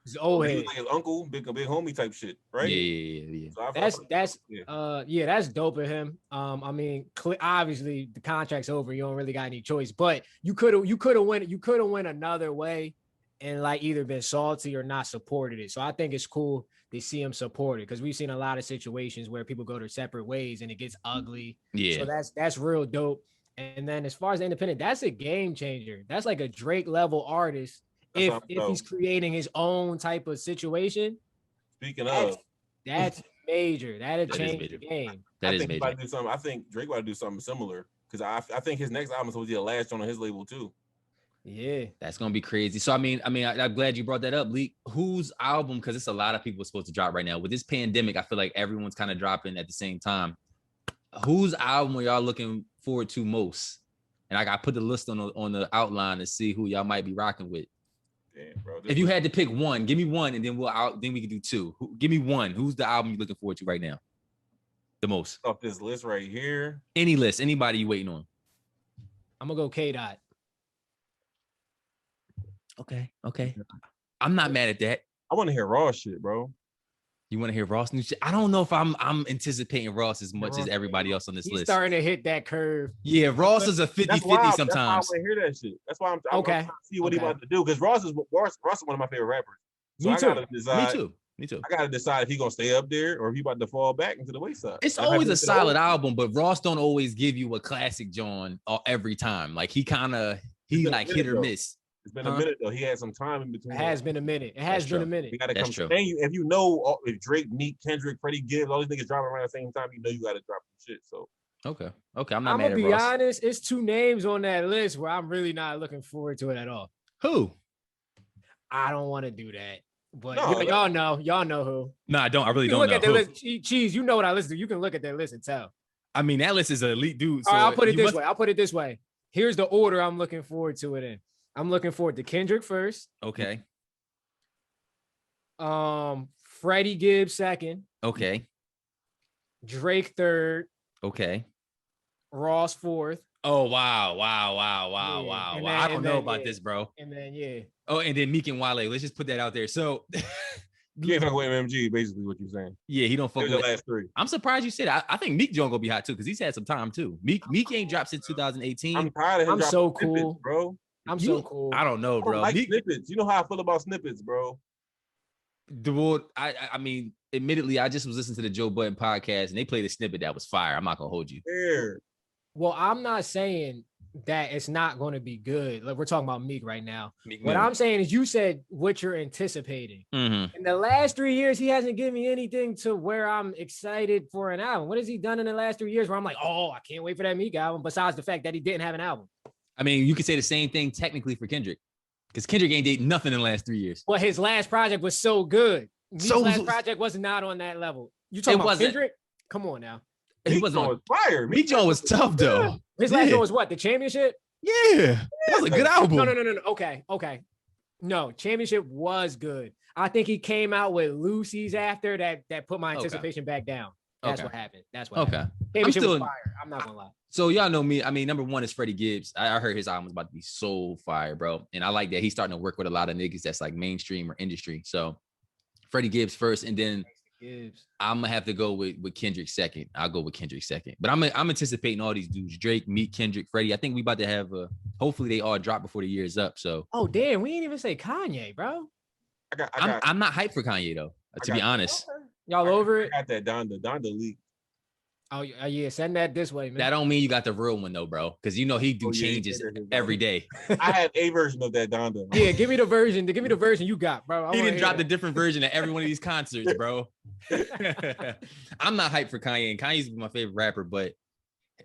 A: his old head,
C: like his uncle, big homie type shit, right?
B: Yeah.
A: So that's dope of him. I mean, obviously the contract's over. You don't really got any choice. But you could have went another way, and like either been salty or not supported it. So I think it's cool to see him support it because we've seen a lot of situations where people go their separate ways and it gets ugly.
B: Yeah.
A: So that's real dope. And then as far as the independent, that's a game changer. That's like a Drake level artist. If he's creating his own type of situation.
C: Speaking of,
A: that's major. That'll change the game.
B: I think
C: Drake about to do something similar because I think his next album is supposed to be a last on his label too.
A: Yeah,
B: that's gonna be crazy. So I'm glad you brought that up, Leak. Whose album? Because it's a lot of people supposed to drop right now. With this pandemic, I feel like everyone's kind of dropping at the same time. Whose album are y'all looking forward to most? And I put the list on the outline to see who y'all might be rocking with.
C: Damn, bro.
B: If you had to pick one, give me one, and then we can do two. Give me one. Who's the album you're looking forward to right now? The most
C: off this list right here.
B: Any list, anybody you waiting on?
A: I'm gonna go K-Dot.
B: Okay. I'm not mad at that.
C: I want to hear Ross shit, bro.
B: You want to hear Ross new shit? I don't know if I'm anticipating Ross as much as everybody else on this list.
A: He's starting to hit that curve.
B: Yeah, Ross is a 50-50 sometimes. That's why I
C: want to hear that shit. That's why I'm trying to see what he about to do. Because Ross is one of my favorite rappers. So
A: Me
B: too.
C: I gotta decide if he gonna stay up there or if he about to fall back into the wayside.
B: It's always a solid album, but Ross don't always give you a classic John every time. Like he like hit or miss.
C: It's been a minute though. He had some time in between.
A: It has been a minute. You
C: gotta come true. If you know if Drake, Meek, Kendrick, Freddie Gibbs, all these niggas dropping around the same time, you know you gotta drop some shit. So
B: okay. I'm not mad at Ross.
A: I'm gonna be honest. It's two names on that list where I'm really not looking forward to it at all.
B: Who?
A: I don't want to do that. But y'all know who.
B: No, I don't. I really don't
A: look
B: know.
A: At the list. Cheese, you know what I listen to. You can look at that list and tell.
B: I mean, that list is an elite dude. So
A: I'll put it this way. Here's the order I'm looking forward to it in. I'm looking forward to Kendrick first.
B: Okay.
A: Freddie Gibbs second.
B: Okay.
A: Drake third.
B: Okay.
A: Ross fourth.
B: Oh wow. I don't know about this, bro.
A: And then
B: Oh, and then Meek and Wale. Let's just put that out there. So
C: you ain't fucking with MMG, basically what you're saying.
B: Yeah, he don't fuck with
C: the last three.
B: I'm surprised you said I think Meek John gonna be hot too, because he's had some time too. Meek ain't dropped since 2018.
C: I'm tired of him.
A: I'm so cool,
C: snippets, bro.
A: So cool.
B: I don't know, bro.
C: Like snippets. You know how I feel about snippets, bro.
B: Dude, I mean, admittedly, I just was listening to the Joe Budden podcast and they played a snippet that was fire. I'm not gonna hold you.
C: Fair.
A: Well, I'm not saying that it's not going to be good. Like we're talking about Meek right now. What I'm saying is you said what you're anticipating.
B: Mm-hmm.
A: In the last 3 years, he hasn't given me anything to where I'm excited for an album. What has he done in the last 3 years where I'm like, oh, I can't wait for that Meek album, besides the fact that he didn't have an album?
B: I mean, you could say the same thing technically for Kendrick, because Kendrick ain't did nothing in the last 3 years.
A: Well, his last project was so good. His last project was not on that level. You talking about Kendrick? Come on now.
B: He wasn't on fire. Meek John was tough
A: Yeah.
B: though.
A: His last one was what? The Championship?
B: Yeah. That was a good album.
A: No. Okay. No, Championship was good. I think he came out with Lucy's after that put my anticipation back down. That's what happened. Happened. Championship was fire. I'm not gonna lie.
B: So y'all know me. I mean, number one is Freddie Gibbs. I heard his album was about to be so fire, bro. And I like that he's starting to work with a lot of niggas that's like mainstream or industry. So Freddie Gibbs first, and then I'm gonna have to go with Kendrick second. I'll go with Kendrick second. But I'm anticipating all these dudes: Drake, Meek, Kendrick, Freddie. I think we about to have hopefully they all drop before the year is up. So
A: damn, we ain't even say Kanye, bro.
B: I'm not hyped for Kanye though, to be honest.
A: Y'all over it?
C: I got that Donda leak.
A: Oh yeah, send that this way, man.
B: That don't mean you got the real one though, bro. Because you know he do changes every day.
C: I have a version of that Donda.
A: Yeah, give me the version. Give me the version you got, bro.
B: He didn't drop the different version at every one of these concerts, bro. I'm not hyped for Kanye, and Kanye's my favorite rapper, but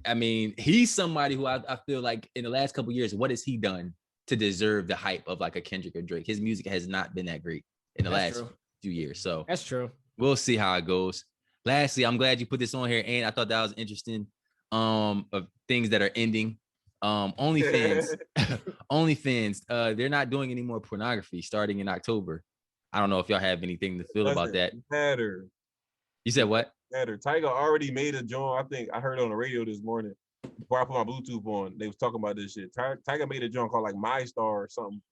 B: I mean, he's somebody who I feel like in the last couple of years, what has he done to deserve the hype of like a Kendrick or Drake? His music has not been that great in the last few years. So
A: that's true.
B: We'll see how it goes. lastly, I'm glad you put this on here, and I thought that was interesting. Of things that are ending. OnlyFans, OnlyFans, they're not doing any more pornography starting in October. I don't know if y'all have anything to feel about that.
C: Matter.
B: You said what?
C: Matter. Tiger already made a joint. I think I heard on the radio this morning before I put my Bluetooth on. They was talking about this shit. Tiger made a joint called like My Star or something,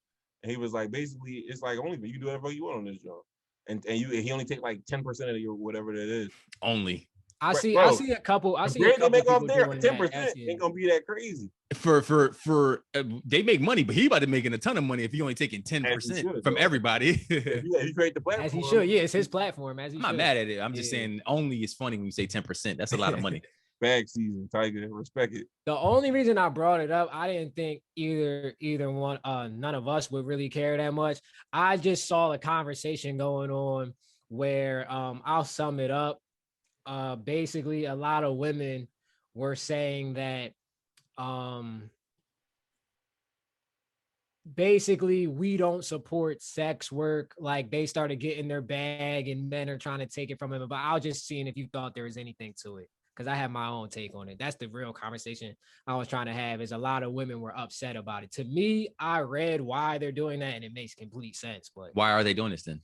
C: and he was like, basically, it's like OnlyFans. You can do whatever you want on this joint, and he only take like 10% of your whatever that is.
B: Only.
A: I see a couple. I see a couple
C: they make off
A: people
C: there.
A: doing
C: 10%
A: that.
C: ain't gonna be that crazy.
B: For they make money, but he about to making a ton of money if he only taking 10% from everybody.
C: Yeah, he create the platform.
A: As he should. Yeah, it's his platform. As he
B: I'm not mad at it. I'm just saying only is funny when you say 10%. That's a lot of money.
C: Bag season, Tiger. Respect it.
A: The only reason I brought it up, I didn't think either one, none of us would really care that much. I just saw a conversation going on where I'll sum it up. Basically, a lot of women were saying that basically we don't support sex work. Like they started getting their bag and men are trying to take it from them. But I was just seeing if you thought there was anything to it, because I have my own take on it. That's the real conversation I was trying to have, is a lot of women were upset about it. To me, I read why they're doing that and it makes complete sense. But
B: why are they doing this then?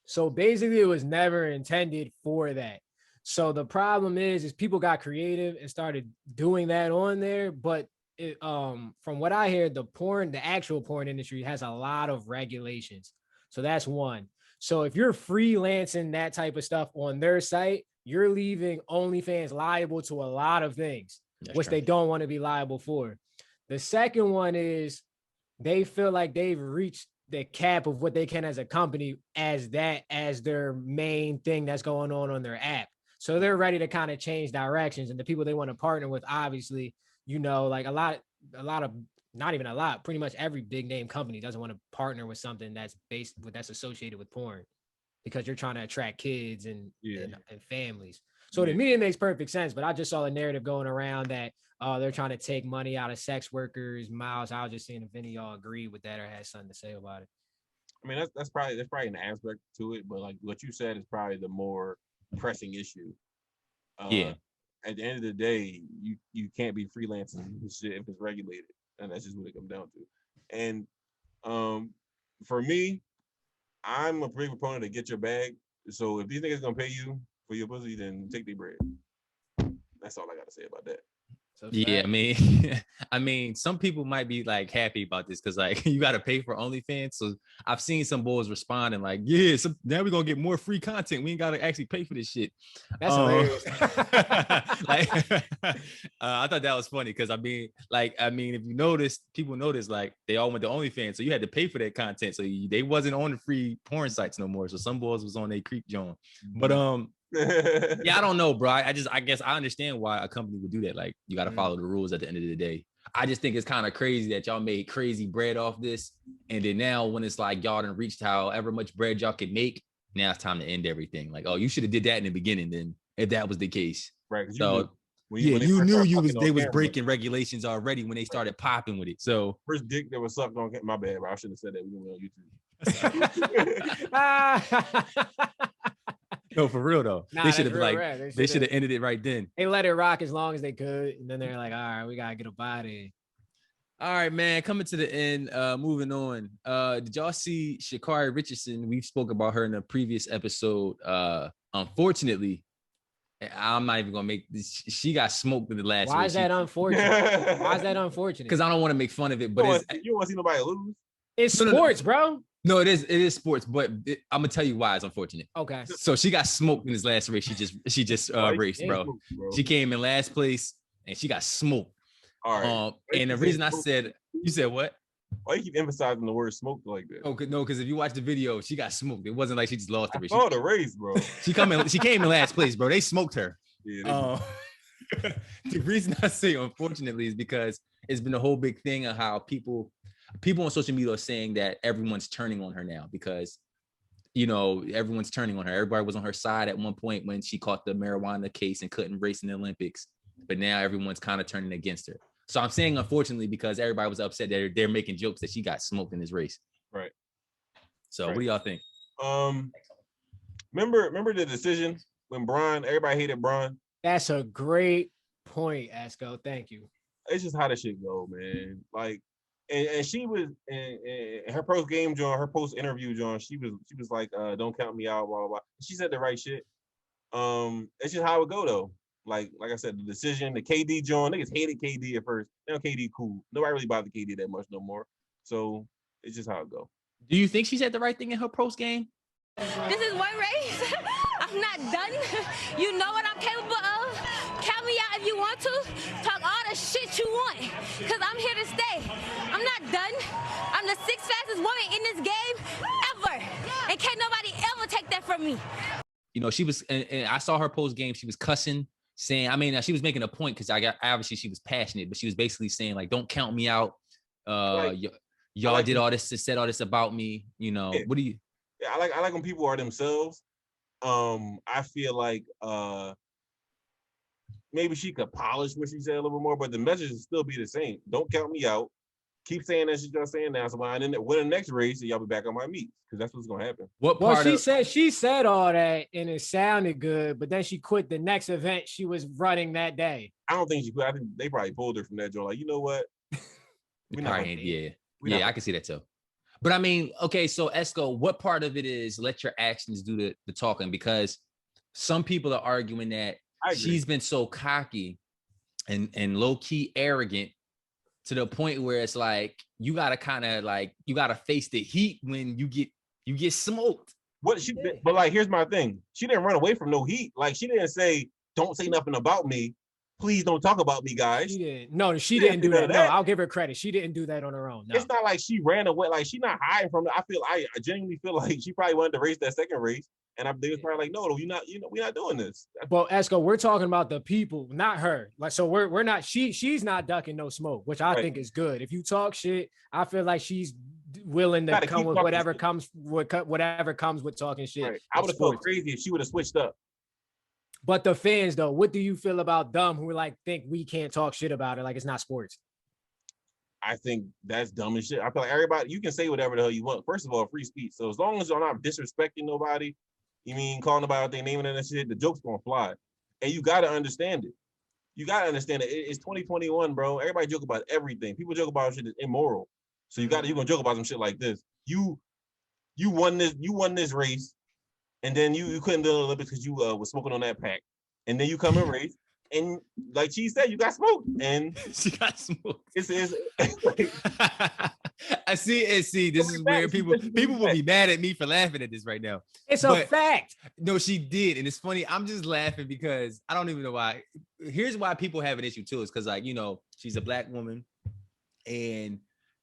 B: So
A: basically it was never intended for that. So the problem is people got creative and started doing that on there. But it, from what I hear, the actual porn industry has a lot of regulations. So that's one. So if you're freelancing that type of stuff on their site, you're leaving OnlyFans liable to a lot of things, which they don't want to be liable for. The second one is they feel like they've reached the cap of what they can as a company as their main thing that's going on their app. So they're ready to kind of change directions, and the people they want to partner with, obviously, like a lot of, not even a lot, pretty much every big name company doesn't want to partner with something that's associated with porn, because you're trying to attract kids and families. So to me, it makes perfect sense. But I just saw a narrative going around that they're trying to take money out of sex workers' mouths. I was just seeing if any of y'all agree with that or had something to say about it.
C: I mean, that's probably an aspect to it, but like what you said is probably the more pressing issue. At the end of the day, you can't be freelancing shit if it's regulated, and that's just what it comes down to. And for me, I'm a big proponent to get your bag. So if these niggas gonna pay you for your pussy, then take their bread. That's all I gotta say about that.
B: Yeah, I mean, some people might be like happy about this because like you got to pay for OnlyFans. So I've seen some boys responding like, "Yeah, so now we're gonna get more free content. We ain't gotta actually pay for this shit."
A: That's hilarious.
B: I thought that was funny because I mean, if you notice, people notice like they all went to OnlyFans, so you had to pay for that content. So they wasn't on the free porn sites no more. So some boys was on a creep joint, but yeah, I don't know, bro. I guess I understand why a company would do that. Like, you got to follow the rules at the end of the day. I just think it's kind of crazy that y'all made crazy bread off this, and then now when it's like y'all done reached however much bread y'all can make, now it's time to end everything. Like, oh, you should have did that in the beginning then, if that was the case.
C: Right.
B: So you knew they was breaking regulations already when they started popping with it. So
C: first dick that was sucked on. My bad, bro. I shouldn't have said that. We went on YouTube.
B: No, for real though.
A: Nah,
B: they should have they should have ended it right then.
A: They let it rock as long as they could, and then they're like, all right, we gotta get up out of here.
B: All right, man. Coming to the end, moving on. Did y'all see Sha'Carri Richardson? We spoke about her in a previous episode. Unfortunately, I'm not even gonna make this. She got smoked in the last.
A: Why is that unfortunate? Why is that unfortunate?
B: Because I don't want to make fun of it, but
C: you don't want to see nobody lose.
A: It's sports, bro.
B: No, it is sports, but I'm gonna tell you why it's unfortunate.
A: Okay.
B: So she got smoked in this last race. She just raced, bro. She came in last place and she got smoked.
C: All right.
B: And the reason I said, you said what?
C: Why you keep emphasizing the word smoked like that?
B: Oh, no, because if you watch the video, she got smoked. It wasn't like she just lost the race.
C: Oh, the race, bro.
B: She came in last place, bro. They smoked her.
C: Yeah,
B: the reason I say unfortunately is because it's been a whole big thing of how people on social media are saying that everyone's turning on her now because, everyone's turning on her. Everybody was on her side at one point when she caught the marijuana case and couldn't race in the Olympics, but now everyone's kind of turning against her. So I'm saying unfortunately because everybody was upset that they're making jokes that she got smoked in this race.
C: Right.
B: So What do y'all think?
C: Remember the decision when Bron, everybody hated Bron.
A: That's a great point, Esco. Thank you.
C: It's just how the shit go, man. Like, and she was in her post game, John, her post interview, John. She was like, "Don't count me out," blah blah blah. She said the right shit. It's just how it go though. Like I said, the decision, the KD, John, niggas hated KD at first. Now KD cool. Nobody really bothered KD that much no more. So it's just how it go.
B: Do you think she said the right thing in her post game?
F: This is one race. I'm not done. You know what I'm capable of. Count me out if you want to. Talk all the shit you want. Because I'm here to stay. I'm not done. I'm the sixth fastest woman in this game ever. And can't nobody ever take that from me.
B: You know, she was, and I saw her post game. She was cussing, saying, I mean, she was making a point because obviously she was passionate, but she was basically saying, like, don't count me out. Y'all like did all this, said all this about me. You know,
C: yeah.
B: What do you?
C: Yeah, I like when people are themselves. I feel like maybe she could polish what she said a little bit more, but the message will still be the same. Don't count me out. Keep saying that she's just saying now. So when I win the next race, y'all be back on my meat because that's what's gonna happen.
A: She said all that and it sounded good, but then she quit the next event she was running that day.
C: I don't think she quit. I think they probably pulled her from that joint. Like, you know what?
B: Yeah, I can see that too. But I mean, okay, so Esco, what part of it is let your actions do the talking? Because some people are arguing that she's been so cocky and low-key arrogant to the point where it's like you gotta kind of like you gotta face the heat when you get smoked.
C: But like, here's my thing: she didn't run away from no heat. Like, she didn't say, "Don't say nothing about me. Please don't talk about me, guys."
A: She didn't. No, she didn't do that. No, I'll give her credit. She didn't do that on her own. No.
C: It's not like she ran away. Like, she's not hiding from it. I genuinely feel like she probably wanted to race that second race. And they was probably like, no, we're not doing this.
A: Well, Esco, we're talking about the people, not her. Like, so we're not, she's not ducking no smoke, which I think is good. If you talk shit, I feel like she's willing to come with whatever comes with talking shit.
C: Right. I would have felt crazy if she would have switched up.
A: But the fans, though, what do you feel about them who like think we can't talk shit about it? Like, it's not sports.
C: I think that's dumb as shit. I feel like everybody, you can say whatever the hell you want. First of all, free speech. So as long as you're not disrespecting nobody, you mean calling about their name and that shit, the joke's gonna fly. And you gotta understand it. You gotta understand it. It's 2021, bro. Everybody joke about everything. People joke about shit that's immoral. So you're gonna joke about some shit like this. You won this race, and then you couldn't do it a little bit because you was smoking on that pack. And then you come and race, and like she said, you got smoked. And
B: she got smoked.
C: It's
B: I see. This is where people will be mad at me for laughing at this right now.
A: It's a fact.
B: No, she did, and it's funny. I'm just laughing because I don't even know why. Here's why people have an issue too. Is because, like, you know, she's a black woman, and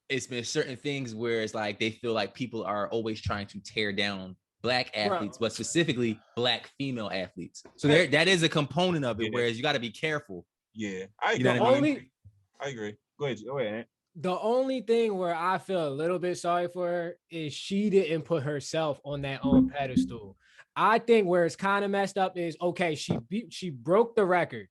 B: it's been certain things where it's like they feel like people are always trying to tear down black athletes, but specifically black female athletes. So that is a component of it. Whereas you got to be careful.
C: Yeah, I agree. I agree. Go ahead, Ant.
A: The only thing where I feel a little bit sorry for her is she didn't put herself on that own pedestal. I think where it's kind of messed up is, okay, she broke the record.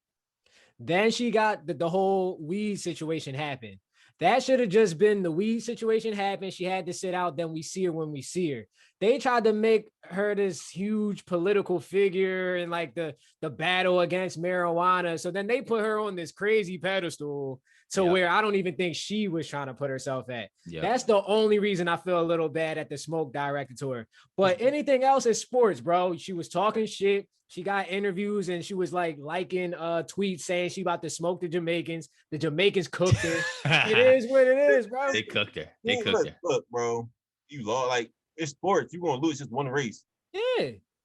A: Then she got the whole weed situation happened. That should have just been the weed situation happened. She had to sit out. Then we see her when we see her. They tried to make her this huge political figure and like the battle against marijuana. So then they put her on this crazy pedestal to where I don't even think she was trying to put herself at. Yep. That's the only reason I feel a little bad at the smoke directed to her. But anything else is sports, bro. She was talking shit. She got interviews and she was like liking tweets saying she about to smoke the Jamaicans. The Jamaicans cooked her. It is what it is, bro.
B: They cooked her.
C: Look, bro, you lost. Like, it's sports. You're gonna lose just one race.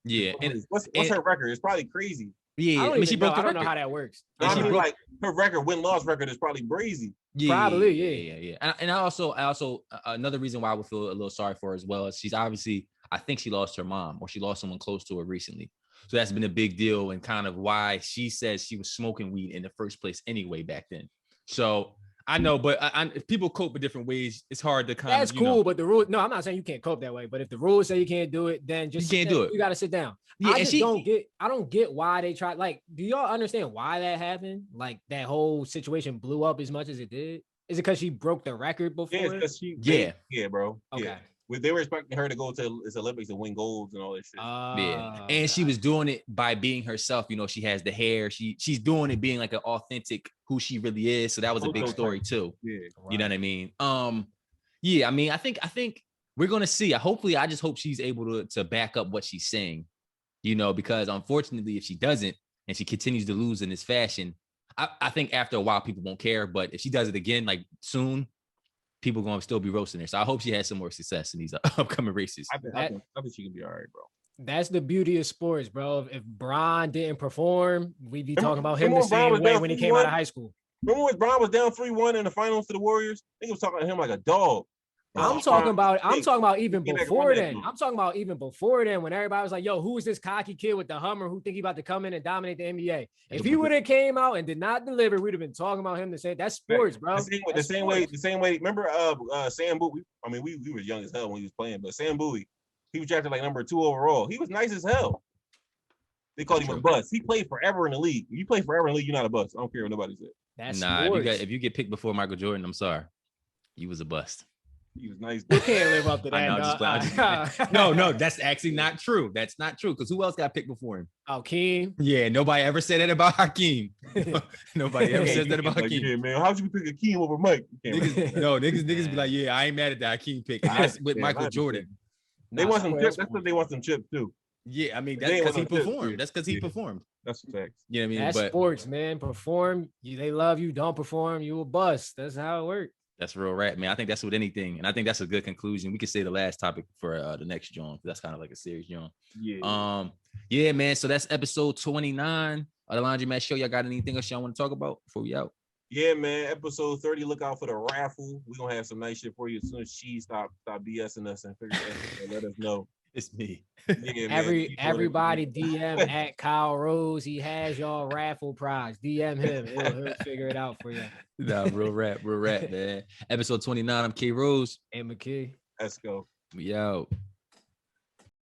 B: Yeah. And
C: what's her record? It's probably crazy.
B: Yeah,
A: I don't know how that works.
C: I mean, like, her record, win-loss record is probably crazy.
A: Probably.
B: And I also another reason why I would feel a little sorry for her as well is she's obviously, I think she lost her mom or she lost someone close to her recently. So that's been a big deal and kind of why she says she was smoking weed in the first place anyway back then. So I know, but if people cope in different ways, it's hard to kind of.
A: That's cool, but the rule. No, I'm not saying you can't cope that way. But if the rules say you can't do it, then just
B: you can't do it.
A: You got to sit down. Yeah, I don't get why they tried. Like, do y'all understand why that happened? Like, that whole situation blew up as much as it did. Is it because she broke the record before?
C: Yeah, bro.
A: Okay.
C: They were expecting her to go to this Olympics and win golds and all that shit.
B: Yeah, and she was doing it by being herself. You know, she has the hair. She's doing it being like an authentic who she really is. So that was a big story too.
C: Yeah,
B: you know what I mean. Yeah, I mean, I think we're gonna see. Hopefully, I just hope she's able to back up what she's saying. You know, because unfortunately, if she doesn't and she continues to lose in this fashion, I think after a while people won't care. But if she does it again, like soon, people gonna still be roasting her. So I hope she has some more success in these upcoming races.
C: I think she can be all right, bro.
A: That's the beauty of sports, bro. If Bron didn't perform, we'd be talking about him the same way when he came out of high school.
C: Remember when Bron was down 3-1 in the finals to the Warriors? I think he was talking to him like a dog.
A: I'm talking about even before then. I'm talking about even before then when everybody was like, yo, who is this cocky kid with the Hummer who think he about to come in and dominate the NBA? If he would have came out and did not deliver, we'd have been talking about him the same. That's sports, bro.
C: The same way. Remember Sam Bowie? I mean, we were young as hell when he was playing, but Sam Bowie, he was drafted like number 2 overall. He was nice as hell. They called him a bust. He played forever in the league. If you play forever in the league, you're not a bust. I don't care what nobody said.
A: That's
B: if you get picked before Michael Jordan, I'm sorry. You was a bust.
C: He was nice.
A: You can't live up to that.
B: No, that's actually not true. That's not true. Because who else got picked before him?
A: Hakeem.
B: Yeah, nobody ever said that about Hakeem. Nobody ever says that about Hakeem.
C: Yeah, man, how'd you pick Hakeem over Mike?
B: Niggas be like, yeah, I ain't mad at the Hakeem pick. And that's with Michael Jordan.
C: They want some chips. That's because they want some chips too.
B: Yeah, I mean that's because he performed. That's because he performed.
C: That's facts.
B: You know what I mean?
A: That's sports, man. Perform. They love you. Don't perform. You a bust. That's how it works.
B: That's real rap, man. I think that's with anything, and I think that's a good conclusion. We could say the last topic for the next John. That's kind of like a serious John.
C: Yeah.
B: Yeah, man. So that's episode 29 of the Laundromat Show. Y'all got anything else y'all want to talk about before we out?
C: Yeah, man. Episode 30. Look out for the raffle. We're gonna have some nice shit for you as soon as she stop BSing us and let us know.
B: It's me.
C: Yeah,
A: everybody DM at Kyle Rose. He has y'all raffle prize. DM him. He'll figure it out for you.
B: Nah, real rap, man. Episode 29. I'm K Rose
A: and McKee.
C: Let's go.
B: We out.